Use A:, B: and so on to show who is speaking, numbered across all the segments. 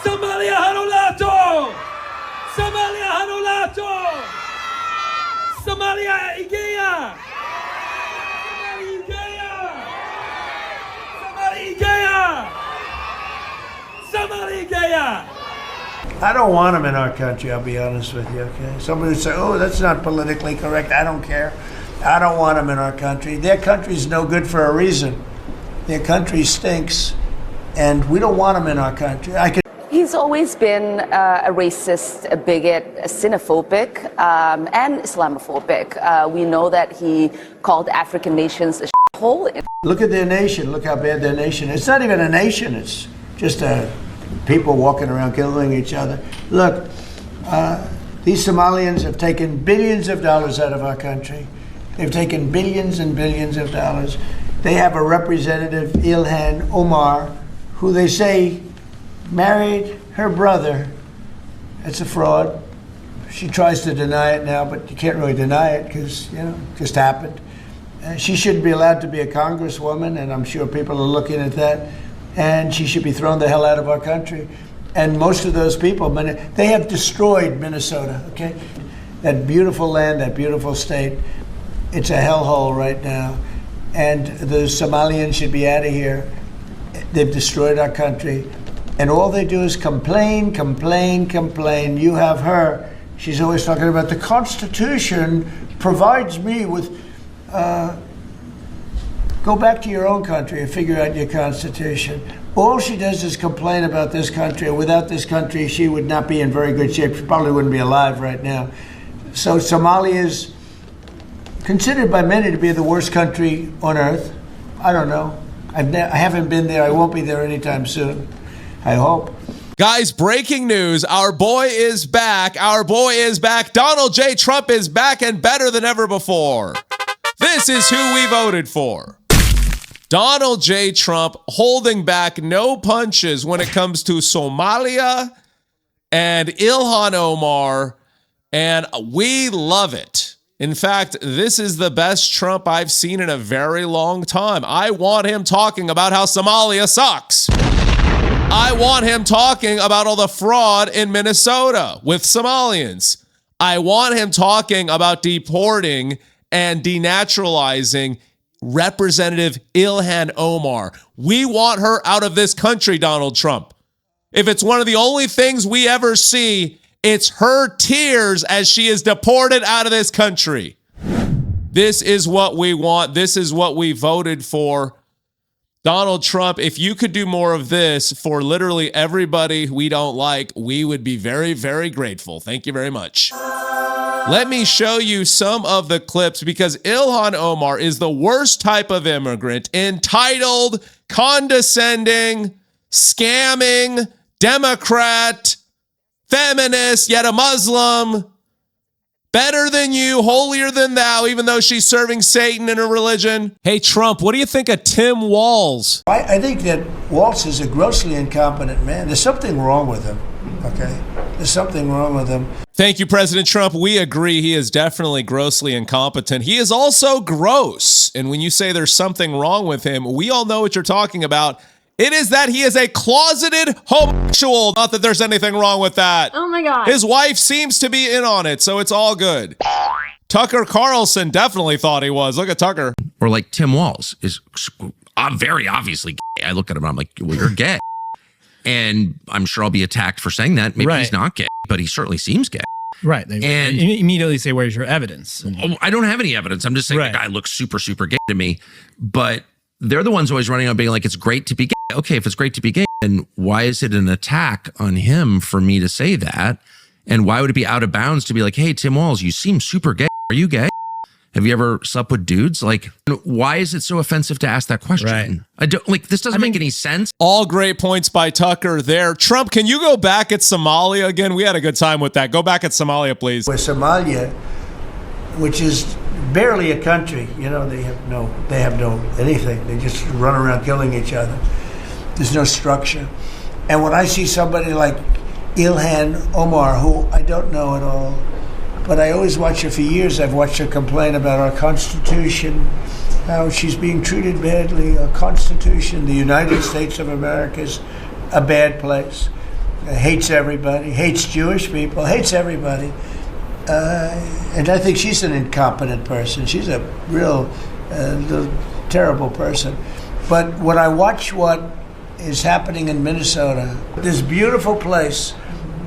A: Somalia hanulato! Somalia hanulato! Somalia igeya! Somali igeya! Somali igeya!
B: I don't want them in our country, I'll be honest with you, okay? Somebody would say, oh, that's not politically correct. I don't care. I don't want them in our country. Their country's no good for a reason. Their country stinks, and we don't want them in our country.
C: He's always been a racist, a bigot, a xenophobic, and Islamophobic. We know that he called African nations a shithole.
B: Look at their nation. Look how bad their nation is. It's not even a nation. It's just people walking around killing each other. Look, these Somalians have taken billions of dollars out of our country. They've taken billions and billions of dollars. They have a representative, Ilhan Omar, who they say married her brother. It's a fraud. She tries to deny it now, but you can't really deny it because, it just happened. She shouldn't be allowed to be a congresswoman, and I'm sure people are looking at that. And she should be thrown the hell out of our country. And most of those people, they have destroyed Minnesota, okay? That beautiful land, that beautiful state, it's a hellhole right now. And the Somalians should be out of here. They've destroyed our country. And all they do is complain, complain, complain. You have her. She's always talking about the Constitution provides me with, go back to your own country and figure out your Constitution. All she does is complain about this country. Without this country, she would not be in very good shape. She probably wouldn't be alive right now. So Somalia is considered by many to be the worst country on earth. I don't know. I haven't been there. I won't be there anytime soon. I hope.
D: Guys, breaking news. Our boy is back. Our boy is back. Donald J. Trump is back and better than ever before. This is who we voted for. Donald J. Trump holding back no punches when it comes to Somalia and Ilhan Omar, and we love it. In fact, this is the best Trump I've seen in a very long time. I want him talking about how Somalia sucks. I want him talking about all the fraud in Minnesota with Somalians. I want him talking about deporting and denaturalizing Representative Ilhan Omar. We want her out of this country, Donald Trump. If it's one of the only things we ever see, it's her tears as she is deported out of this country. This is what we want. This is what we voted for. Donald Trump, if you could do more of this for literally everybody we don't like, we would be very, very grateful. Thank you very much. Let me show you some of the clips because Ilhan Omar is the worst type of immigrant, entitled, condescending, scamming, Democrat, feminist, yet a Muslim, better than you, holier than thou, even though she's serving Satan in her religion. Hey, Trump, what do you think of Tim Walz?
B: I think that Walz is a grossly incompetent man. There's something wrong with him, okay? There's something wrong with him.
D: Thank you, President Trump. We agree he is definitely grossly incompetent. He is also gross. And when you say there's something wrong with him, we all know what you're talking about. It is that he is a closeted homosexual. Not that there's anything wrong with that.
E: Oh my God.
D: His wife seems to be in on it, so it's all good. Tucker Carlson definitely thought he was. Look at Tucker.
F: Or like Tim Walz is very obviously gay. I look at him and I'm like, well, you're gay. And I'm sure I'll be attacked for saying that. Maybe he's not gay, but he certainly seems gay.
G: Right. They and immediately say, where's your evidence?
F: I don't have any evidence. I'm just saying the guy looks super, super gay to me. But they're the ones always running on being like, it's great to be gay. Okay, if it's great to be gay, then why is it an attack on him for me to say that? And why would it be out of bounds to be like, hey, Tim Walz, you seem super gay. Are you gay? Have you ever slept with dudes? Like, why is it so offensive to ask that question?
G: Right.
F: I don't like, this doesn't make any sense.
D: All great points by Tucker there. Trump, can you go back at Somalia again? We had a good time with that. Go back at Somalia, please.
B: Where Somalia, which is barely a country, they have no anything. They just run around killing each other. There's no structure. And when I see somebody like Ilhan Omar, who I don't know at all, but I always watch her for years. I've watched her complain about our Constitution, how she's being treated badly, our Constitution, the United States of America's a bad place. Hates everybody, hates Jewish people, hates everybody. And I think she's an incompetent person. She's a real terrible person. But when I watch what is happening in Minnesota, this beautiful place,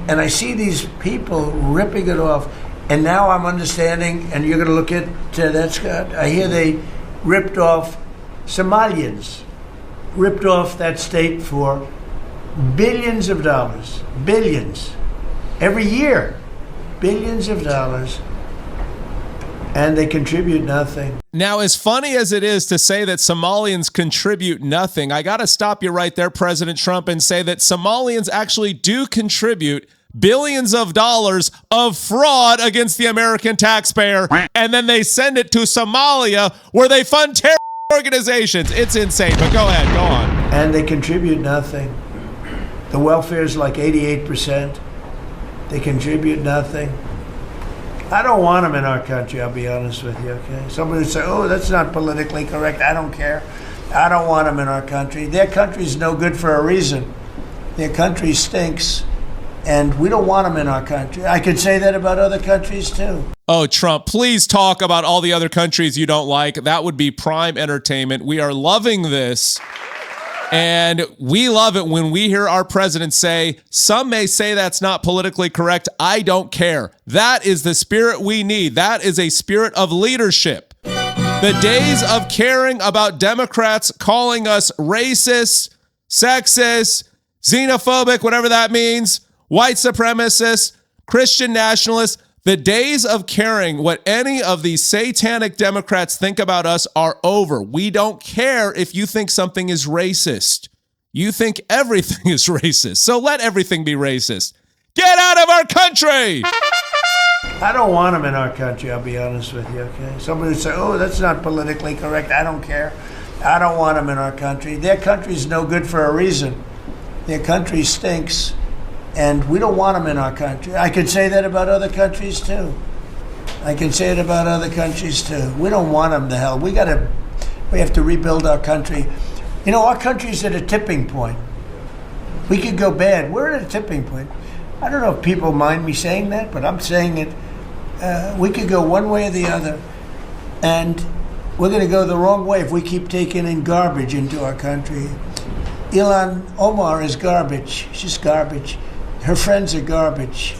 B: and I see these people ripping it off, and now I'm understanding, and you're going to look at that, Scott, I hear they ripped off Somalians, ripped off that state for billions of dollars, billions, every year, billions of dollars, and they contribute nothing.
D: Now, as funny as it is to say that Somalians contribute nothing, I got to stop you right there, President Trump, and say that Somalians actually do contribute billions of dollars of fraud against the American taxpayer, and then they send it to Somalia where they fund terror organizations. It's insane, but go ahead, go on.
B: And they contribute nothing. The welfare is like 88%. They contribute nothing. I don't want them in our country, I'll be honest with you, okay? Somebody would say, oh, that's not politically correct. I don't care. I don't want them in our country. Their country's no good for a reason. Their country stinks, and we don't want them in our country. I could say that about other countries, too.
D: Oh, Trump, please talk about all the other countries you don't like. That would be prime entertainment. We are loving this. And we love it when we hear our president say, some may say that's not politically correct. I don't care. That is the spirit we need. That is a spirit of leadership. The days of caring about Democrats calling us racist, sexist, xenophobic, whatever that means, white supremacists, Christian nationalists, the days of caring what any of these satanic Democrats think about us are over. We don't care if you think something is racist. You think everything is racist. So let everything be racist. Get out of our country!
B: I don't want them in our country, I'll be honest with you, okay? Somebody would say, oh, that's not politically correct. I don't care. I don't want them in our country. Their country's no good for a reason. Their country stinks. And we don't want them in our country. I could say that about other countries, too. I can say it about other countries, too. We don't want them to hell. We have to rebuild our country. You know, our country's at a tipping point. We could go bad. We're at a tipping point. I don't know if people mind me saying that, but I'm saying it. We could go one way or the other. And we're going to go the wrong way if we keep taking in garbage into our country. Ilhan Omar is garbage. She's garbage. Her friends are garbage.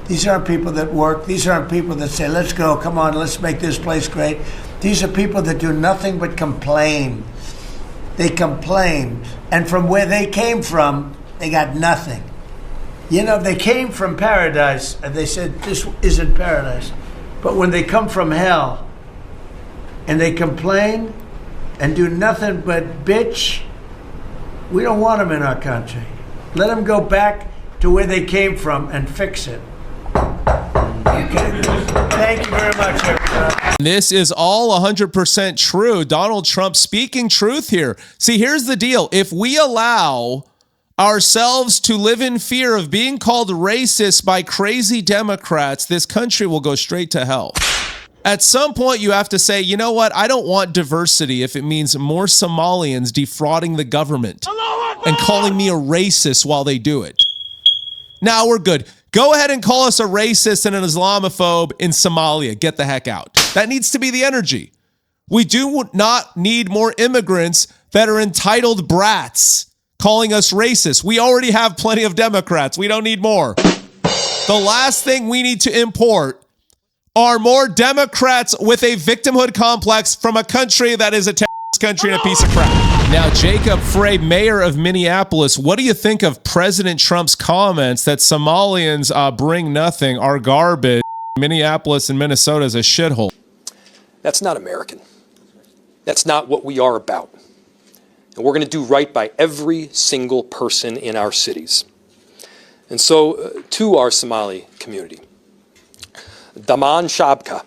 B: These aren't people that work. These aren't people that say, let's go, come on, let's make this place great. These are people that do nothing but complain. They complain. And from where they came from, they got nothing. You know, they came from paradise, and they said, this isn't paradise. But when they come from hell, and they complain, and do nothing but bitch, we don't want them in our country. Let them go back to where they came from and fix it. Okay. Thank you very much, everybody.
D: This is all 100% true. Donald Trump speaking truth here. See, here's the deal. If we allow ourselves to live in fear of being called racist by crazy Democrats, this country will go straight to hell. At some point, you have to say, you know what? I don't want diversity if it means more Somalians defrauding the government and calling me a racist while they do it. Now we're good. Go ahead and call us a racist and an Islamophobe in Somalia. Get the heck out. That needs to be the energy. We do not need more immigrants that are entitled brats calling us racist. We already have plenty of Democrats. We don't need more. The last thing we need to import are more Democrats with a victimhood complex from a country that is a terrorist country and a piece of crap. Now, Jacob Frey, mayor of Minneapolis, what do you think of President Trump's comments that Somalians bring nothing, are garbage, Minneapolis and Minnesota is a shithole?
E: That's not American. That's not what we are about. And we're going to do right by every single person in our cities. And so, to our Somali community, Daman Shabka,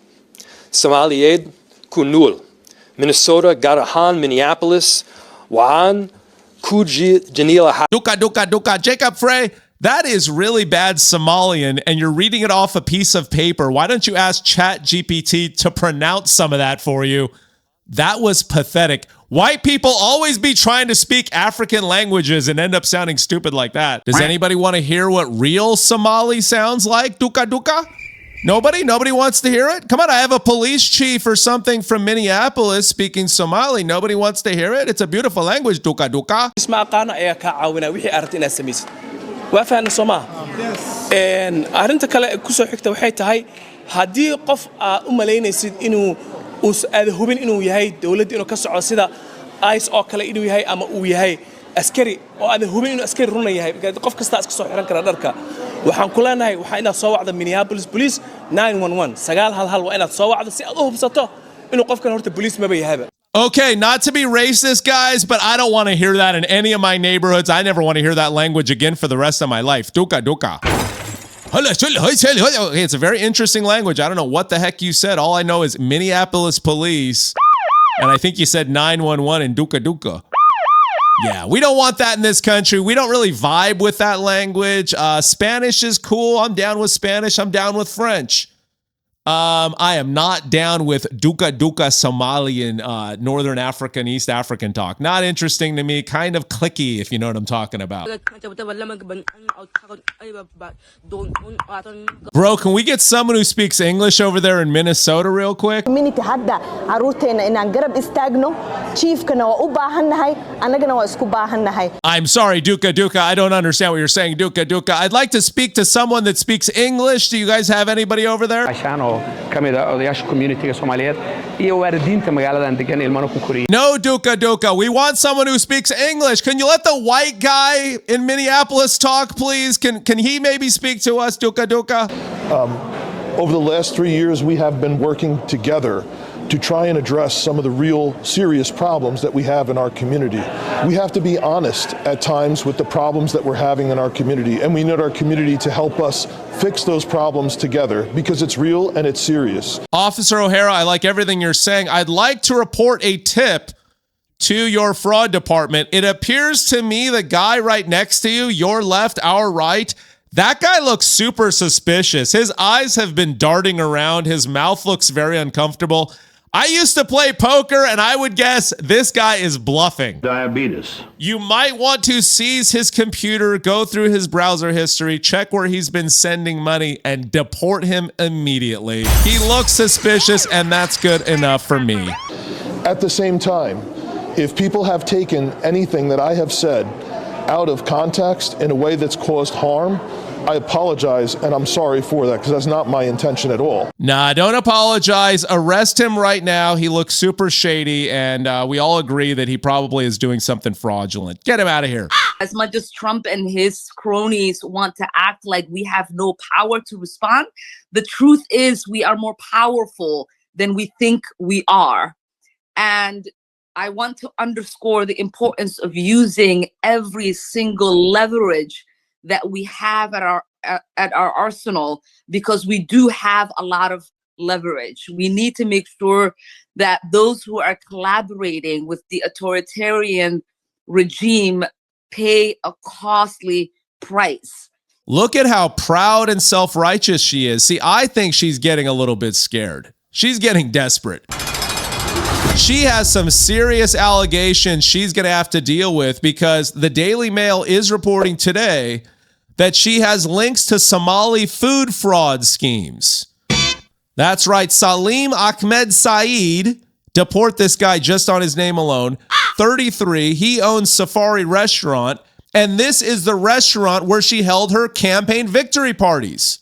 E: Somalied Kunul, Minnesota, Garahan, Minneapolis, Waan, Kuji, Janila.
D: Duka. Jacob Frey, that is really bad Somalian, and you're reading it off a piece of paper. Why don't you ask ChatGPT to pronounce some of that for you? That was pathetic. White people always be trying to speak African languages and end up sounding stupid like that. Does anybody want to hear what real Somali sounds like? Duka duka? Nobody? Nobody wants to hear it? Come on, I have a police chief or something from Minneapolis speaking Somali. Nobody wants to hear it? It's a beautiful language, duka duka.
H: arrinta kale ku soo xigta waxay tahay haddii qof u malaynaysid inuu aad hubin inuu yahay dawladda inuu ka soco sida ICE oo kale inuu yahay ama uu yahay askari oo aad hubin inuu askari runa yahay qof kasta iska soo xiran kara dharka waxaan ku leenahay waxa inaad soo wacdo Minneapolis Police 911 911 waa inaad soo wacdo si aad u hubsato inuu qofkan horta police maba yahaba.
D: Okay, not to be racist, guys, but I don't want to hear that in any of my neighborhoods. I never want to hear that language again for the rest of my life. Duka duka. Okay, it's a very interesting language. I don't know what the heck you said. All I know is Minneapolis police. And I think you said 911 and duka duka. Yeah, we don't want that in this country. We don't really vibe with that language. Spanish is cool. I'm down with Spanish. I'm down with French. I am not down with duka duka Somalian, Northern African, East African talk. Not interesting to me. Kind of clicky, if you know what I'm talking about. Bro, can we get someone who speaks English over there in Minnesota real quick?
I: I'm sorry,
D: Duka Duka. I don't understand what you're saying, Duka Duka. I'd like to speak to someone that speaks English. Do you guys have anybody over there?
J: community Somaliyeed iyo waalidiinta magaaladan degan ilmaha ku koriya.
D: No, Duka Duka. We want someone who speaks English. Can you let the white guy in Minneapolis talk, please? Can he maybe speak to us, Duka Duka?
K: Over the last 3 years, we have been working together to try and address some of the real serious problems that we have in our community. We have to be honest at times with the problems that we're having in our community, and we need our community to help us fix those problems together because it's real and it's serious.
D: Officer O'Hara, I like everything you're saying. I'd like to report a tip to your fraud department. It appears to me the guy right next to you, your left, our right, that guy looks super suspicious. His eyes have been darting around. His mouth looks very uncomfortable. I used to play poker, and I would guess this guy is bluffing.
L: Diabetes.
D: You might want to seize his computer, go through his browser history, check where he's been sending money, and deport him immediately. He looks suspicious, and that's good enough for me.
K: At the same time, if people have taken anything that I have said out of context in a way that's caused harm, I apologize, and I'm sorry for that, because that's not my intention at all.
D: Nah, don't apologize. Arrest him right now. He looks super shady, and we all agree that he probably is doing something fraudulent. Get him out of here.
C: As much as Trump and his cronies want to act like we have no power to respond, the truth is we are more powerful than we think we are. And I want to underscore the importance of using every single leverage that we have at our arsenal, because we do have a lot of leverage. We need to make sure that those who are collaborating with the authoritarian regime pay a costly price.
D: Look at how proud and self-righteous she is. See, I think she's getting a little bit scared. She's getting desperate. She has some serious allegations she's going to have to deal with, because the Daily Mail is reporting today that she has links to Somali food fraud schemes. That's right. Salim Ahmed Saeed, deport this guy just on his name alone, 33. He owns Safari Restaurant, and this is the restaurant where she held her campaign victory parties.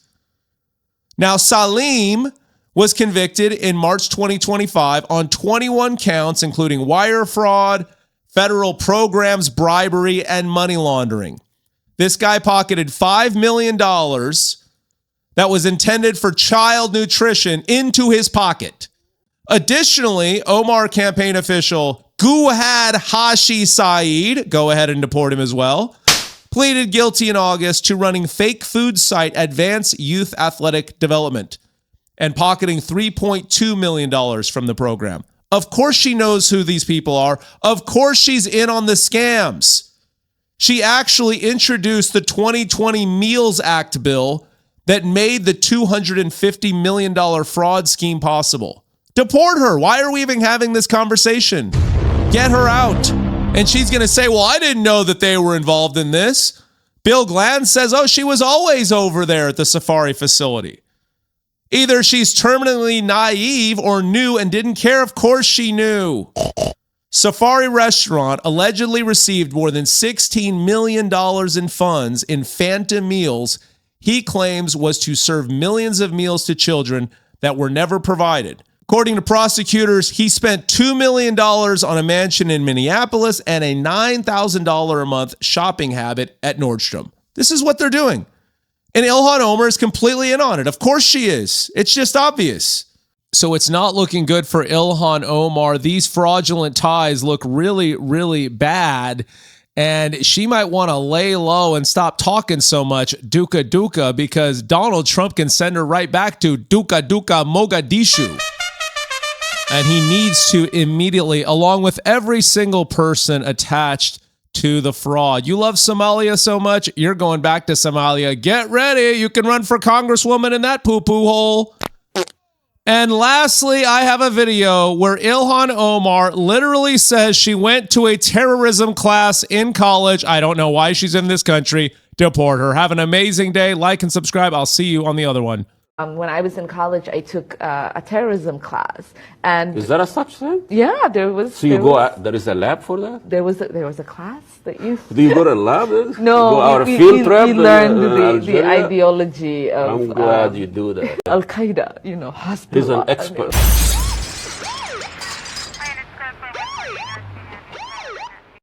D: Now, Salim was convicted in March 2025 on 21 counts, including wire fraud, federal programs, bribery, and money laundering. This guy pocketed $5 million that was intended for child nutrition into his pocket. Additionally, Omar campaign official Guhad Hashi Saeed, go ahead and deport him as well, pleaded guilty in August to running fake food site Advanced Youth Athletic Development and pocketing $3.2 million from the program. Of course she knows who these people are. Of course she's in on the scams. She actually introduced the 2020 Meals Act bill that made the $250 million fraud scheme possible. Deport her. Why are we even having this conversation? Get her out. And she's going to say, well, I didn't know that they were involved in this. Bill Glenn says, oh, she was always over there at the safari facility. Either she's terminally naive or knew and didn't care. Of course she knew. Safari Restaurant allegedly received more than $16 million in funds in phantom meals he claims was to serve millions of meals to children that were never provided. According to prosecutors, he spent $2 million on a mansion in Minneapolis and a $9,000 a month shopping habit at Nordstrom. This is what they're doing. And Ilhan Omar is completely in on it. Of course she is. It's just obvious. So it's not looking good for Ilhan Omar. These fraudulent ties look really, really bad. And she might want to lay low and stop talking so much duka, because Donald Trump can send her right back to duka Mogadishu. And he needs to immediately, along with every single person attached to the fraud. You love Somalia so much, you're going back to Somalia. Get ready. You can run for congresswoman in that poo-poo hole. And lastly, I have a video where Ilhan Omar literally says she went to a terrorism class in college. I don't know why she's in this country. Deport her. Have an amazing day. Like and subscribe. I'll see you on the other one.
I: When I was in college, I took a terrorism class, and
L: is that a such thing?
I: Yeah, there was.
L: So you go out, there is a lab for that?
I: There was a class that you.
L: Do you go to a lab?
I: No,
L: go out a field trip.
I: We learned the ideology of.
L: I'm glad you do that.
I: Al Qaeda, Hezbollah.
L: He's an expert.